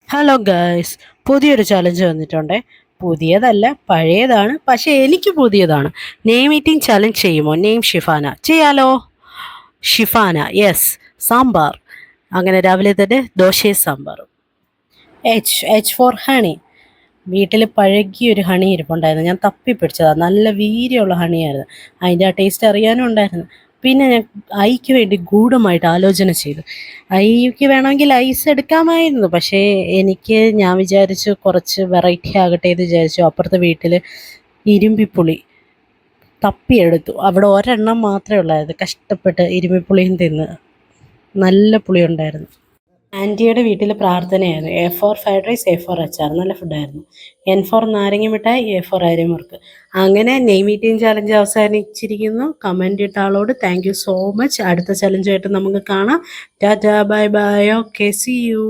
Hello guys, പുതിയൊരു challenge വന്നിട്ടുണ്ടേ. പുതിയതല്ല, പഴയതാണ്, പക്ഷെ എനിക്ക് പുതിയതാണ്. നെയിം ഈറ്റിംഗ് ചലഞ്ച് ചെയ്യുമോ? നെയിം ഷിഫാന. ചെയ്യാലോ? ഷിഫാന, യെസ്. സാമ്പാർ. അങ്ങനെ രാവിലെ തന്നെ ദോശയും സാമ്പാറും. H H for honey. വീട്ടിൽ പഴകിയൊരു ഹണി ഇരിപ്പുണ്ടായിരുന്നു, ഞാൻ തപ്പി പിടിച്ചതാണ്. നല്ല വീര്യമുള്ള ഹണിയായിരുന്നു. അതിൻ്റെ ആ ടേസ്റ്റ് അറിയാനും ഉണ്ടായിരുന്നു. പിന്നെ ഞാൻ ഐക്ക് വേണ്ടി ഗൂഢമായിട്ട് ആലോചന ചെയ്തു. ഐക്ക് വേണമെങ്കിൽ ഐസ് എടുക്കാമായിരുന്നു, പക്ഷേ ഞാൻ വിചാരിച്ചു കുറച്ച് വെറൈറ്റി ആകട്ടെ എന്ന് വിചാരിച്ചു. അപ്പുറത്തെ വീട്ടിൽ ഇരുമ്പിപ്പുളി തപ്പിയെടുത്തു. അവിടെ ഒരെണ്ണം മാത്രമേ ഉള്ളായിരുന്നു. കഷ്ടപ്പെട്ട് ഇരുമ്പിപ്പുളിയും തിന്ന്. നല്ല പുളി ഉണ്ടായിരുന്നു. ആൻറ്റിയുടെ വീട്ടിൽ പ്രാർത്ഥനയായിരുന്നു. A for fried rice, A for അച്ചാർ. നല്ല ഫുഡായിരുന്നു. എൻ ഫോർ നാരങ്ങ മിഠായി, എ ഫോർ അരിമുറുക്ക്. അങ്ങനെ നെയിം ഈറ്റിംഗ് ചലഞ്ച് അവസാനിച്ചിരിക്കുന്നു. കമൻ്റ് ഇട്ട ആളോട് താങ്ക് യു സോ മച്ച്. അടുത്ത ചലഞ്ചുമായിട്ട് നമുക്ക് കാണാം. ടാറ്റാ, bye bye, okay, see U.